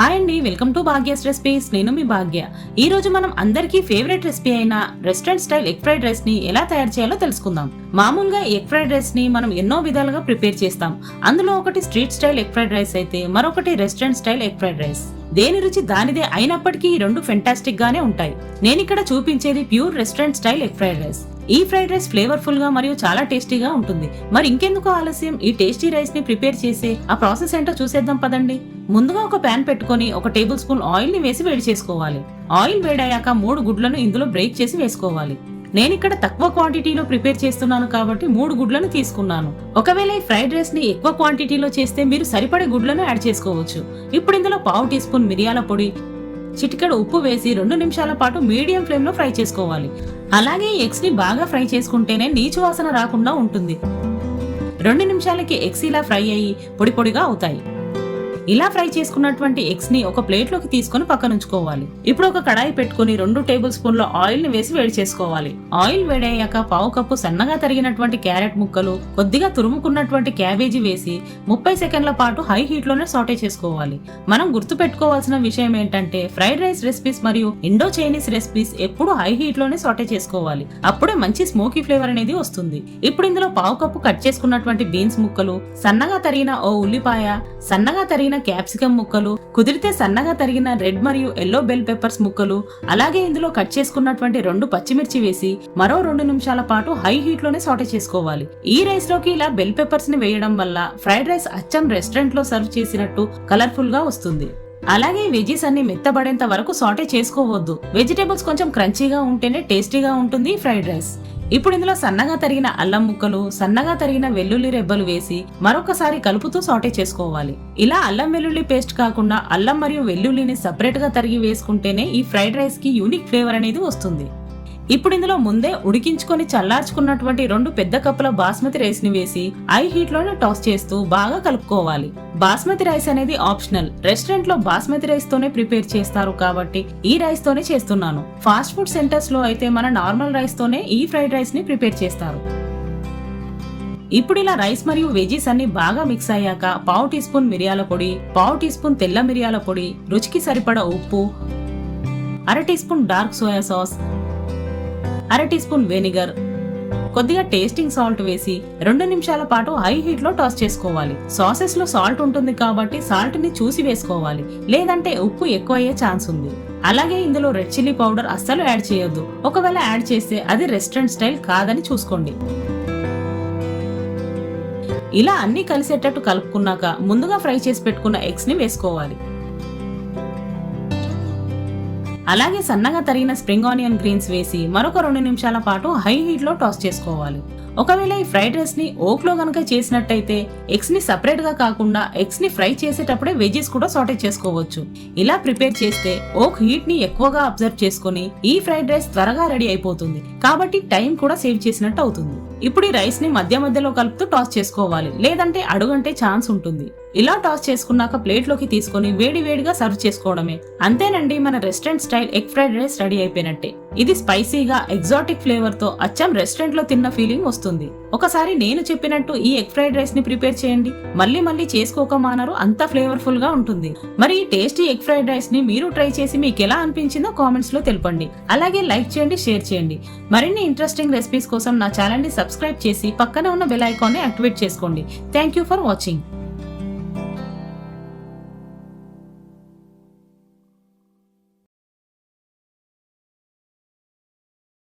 Hi అండి, welcome to Bhagya's recipes. నేను మీ భాగ్య. ఈ రోజు మనం అందరికీ ఫేవరెట్ రెసిపీ అయిన restaurant style egg fried rice ని ఎలా తయారు చేయాలో తెలుసుకుందాం. మామూలుగా ఎగ్ ఫ్రైడ్ రైస్ ని మనం ఎన్నో విధాలుగా ప్రిపేర్ చేస్తాం. అందులో ఒకటి street style egg fried rice అయితే మరొకటి restaurant style egg fried rice. దేని రుచి దానిదే అయినప్పటికీ ఈ రెండు ఫెంటాస్టిక్ గానే ఉంటాయి. నేను ఇక్కడ చూపించేది pure restaurant style egg fried rice. ఈ ఫ్రైడ్ రైస్ ఫ్లేవర్ఫుల్ గా మరియు చాలా టేస్టీగా ఉంటుంది. మరి ఇంకెందుకు ఆలస్యం, ఈ టేస్టీ రైస్ ని ప్రిపేర్ చేసే ఆ ప్రాసెస్ ఏంటో చూసేద్దాం పదండి. ముందుగా ఒక ప్యాన్ పెట్టుకొని 1 టేబుల్ స్పూన్ ఆయిల్ ని వేసి వేడి చేసుకోవాలి. ఆయిల్ వేడయ్యాక 3 గుడ్లను ఇందులో బ్రేక్ చేసి వేసుకోవాలి. నేను ఇక్కడ తక్కువ క్వాంటిటీలో ప్రిపేర్ చేస్తున్నాను కాబట్టి 3 గుడ్లను తీసుకున్నాను. ఒకవేళ ఈ ఫ్రైడ్ రైస్ ని ఎక్కువ క్వాంటిటీలో చేస్తే మీరు సరిపడే గుడ్లను యాడ్ చేసుకోవచ్చు. ఇప్పుడు ఇందులో 1/2 టీ స్పూన్ మిరియాల పొడి, చిటికెడు ఉప్పు వేసి 2 నిమిషాల పాటు మీడియం ఫ్లేమ్ లో ఫ్రై చేసుకోవాలి. అలాగే ఎగ్స్ ని బాగా ఫ్రై చేసుకుంటేనే నీచు వాసన రాకుండా ఉంటుంది. 2 నిమిషాలకి ఎగ్స్ ఇలా ఫ్రై అయ్యి పొడి పొడిగా అవుతాయి. ఇలా ఫ్రై చేసుకున్నటువంటి ఎగ్స్ ని ఒక ప్లేట్ లోకి తీసుకుని పక్కనుంచుకోవాలి. ఇప్పుడు ఒక కడాయి పెట్టుకుని 2 టేబుల్ స్పూన్ల ఆయిల్ ని వేసి వేడి చేసుకోవాలి. ఆయిల్ వేడయ్యాక 1/2 కప్పు సన్నగా తరిగినటువంటి క్యారెట్ ముక్కలు, కొద్దిగా తురుముకున్నటువంటి క్యాబేజీ వేసి 30 సెకండ్ల పాటు హై హీట్ లోనే సాటే చేసుకోవాలి. మనం గుర్తు పెట్టుకోవాల్సిన విషయం ఏంటంటే ఫ్రైడ్ రైస్ రెసిపీస్ మరియు ఇండో చైనీస్ రెసిపీస్ ఎప్పుడు హై హీట్ లోనే సాటే చేసుకోవాలి. అప్పుడే మంచి స్మోకీ ఫ్లేవర్ అనేది వస్తుంది. ఇప్పుడు ఇందులో 1/2 కప్పు కట్ చేసుకున్నటువంటి బీన్స్ ముక్కలు, సన్నగా తరిగిన ఓ ఉల్లిపాయ, సన్నగా తరిగిన క్యాప్సికం ముక్కలు, కుదిరితే సన్నగా తరిగిన రెడ్ మరియు ఎల్లో బెల్ పెప్పర్స్ ముక్కలు, అలాగే ఇందులో కట్ చేసుకున్నటువంటి 2 పచ్చిమిర్చి వేసి మరో 2 నిమిషాల పాటు హై హీట్ లోనే సాటే చేసుకోవాలి. ఈ రైస్ లోకి ఇలా బెల్ పెప్పర్స్ ని వేయడం వల్ల ఫ్రైడ్ రైస్ అచ్చం రెస్టారెంట్ లో సర్వ్ చేసినట్టు కలర్ఫుల్ గా వస్తుంది. అలాగే వెజీస్ అన్ని మెత్తబడేంత వరకు సాటే చేసుకోవద్దు. వెజిటేబుల్స్ కొంచెం క్రంచీగా ఉంటేనే టేస్టీగా ఉంటుంది ఫ్రైడ్ రైస్. ఇప్పుడు ఇందులో సన్నగా తరిగిన అల్లం ముక్కలు, సన్నగా తరిగిన వెల్లుల్లి రెబ్బలు వేసి మరొకసారి కలుపుతూ సాటే చేసుకోవాలి. ఇలా అల్లం వెల్లుల్లి పేస్ట్ కాకుండా అల్లం మరియు వెల్లుల్లిని సపరేట్ గా తరిగి వేసుకుంటేనే ఈ ఫ్రైడ్ రైస్ కి యూనిక్ ఫ్లేవర్ అనేది వస్తుంది. ఇప్పుడు ఇందులో ముందే ఉడికించుకొని చల్లార్చుకున్నటువంటి 2 పెద్ద కప్పుల బాస్మతి రైస్ ని వేసి హై హీట్ లోనే టాస్ చేస్తూ బాగా కలుపుకోవాలి. బాస్మతి రైస్ అనేది ఆప్షనల్. రెస్టారెంట్ లో బాస్మతి రైస్ తోనే ప్రిపేర్ చేస్తారు కాబట్టి ఈ రైస్ తోనే చేస్తున్నాను. ఫాస్ట్ ఫుడ్ సెంటర్స్ లో అయితే మన నార్మల్ రైస్ తోనే ఈ ఫ్రైడ్ రైస్ ని ప్రిపేర్ చేస్తారు. ఇప్పుడు ఇలా రైస్ మరియు వెజీస్ అన్ని బాగా మిక్స్ అయ్యాక 1/2 టీ స్పూన్ మిరియాల పొడి, 1/2 టీ స్పూన్ తెల్ల మిరియాల పొడి, రుచికి సరిపడా ఉప్పు, 1/2 teaspoon dark soya sauce, 1/2 teaspoon vinegar, కొద్దిగా టేస్టింగ్ సాల్ట్ వేసి 2 నిమిషాల పాటు హై హీట్ లో టాస్ చేసుకోవాలి. సాసెస్ లో సాల్ట్ ఉంటుంది కాబట్టి సాల్ట్ ని చూసి వేసుకోవాలి, లేదంటే ఉప్పు ఎక్కువ అయ్యే ఛాన్స్ ఉంది. అలాగే ఇందులో రెడ్ చిల్లీ పౌడర్ అస్సలు యాడ్ చేయొద్దు. ఒకవేళ యాడ్ చేస్తే అది రెస్టారెంట్ స్టైల్ కాదని చూసుకోండి. ఇలా అన్ని కలిసేటట్టు కలుపుకున్నాక ముందుగా ఫ్రై చేసి పెట్టుకున్న ఎగ్స్ ని వేసుకోవాలి. అలాగే సన్నగా తరిగిన స్ప్రింగ్ ఆనియన్ గ్రీన్స్ వేసి మరొక 2 నిమిషాల పాటు హై హీట్ లో టాస్ చేసుకోవాలి. ఒకవేళ ఈ ఫ్రైడ్ రైస్ ని ఓక్ లో గనక చేసినట్టయితే ఎగ్స్ ని సపరేట్ గా కాకుండా ఎగ్స్ ని ఫ్రై చేసేటప్పుడే వెజీస్ కూడా సాటే చేసుకోవచ్చు. ఇలా ప్రిపేర్ చేస్తే ఓక్ హీట్ ని ఎక్కువగా అబ్జర్వ్ చేసుకుని ఈ ఫ్రైడ్ రైస్ త్వరగా రెడీ అయిపోతుంది కాబట్టి టైం కూడా సేవ్ చేసినట్టు అవుతుంది. ఇప్పుడు ఈ రైస్ ని మధ్య మధ్యలో కలుపుతూ టాస్ చేసుకోవాలి, లేదంటే అడుగంటే ఛాన్స్ ఉంటుంది. ఇలా టాస్ చేసుకున్నాక ప్లేట్ లోకి తీసుకొని వేడి వేడిగా సర్వ్ చేసుకోవడమే. అంతేనండి, మన restaurant style egg fried rice ready అయిపోయినట్టే. ఇది స్పైసీగా ఎగ్జాటిక్ ఫ్లేవర్ తో అచ్చం రెస్టారెంట్ లో తిన్న ఫీలింగ్ వస్తుంది. ఒకసారి నేను చెప్పినట్టు ఈ ఎగ్ ఫ్రైడ్ రైస్ ని ప్రిపేర్ చేయండి, మళ్ళీ మళ్ళీ చేసుకోక మానరు, అంత ఫ్లేవర్ఫుల్ గా ఉంటుంది. మరి ఈ టేస్టీ ఎగ్ ఫ్రైడ్ రైస్ ని మీరు ట్రై చేసి మీకు ఎలా అనిపించిందో కామెంట్స్ లో తెలపండి. అలాగే లైక్ చేయండి, షేర్ చేయండి. మరిన్ని ఇంట్రెస్టింగ్ రెసిపీస్ కోసం నా ఛానల్ ని సబ్స్క్రైబ్ చేసి పక్కన ఉన్న బెల్ ఐకాన్ ని యాక్టివేట్ చేసుకోండి. Thank you for watching.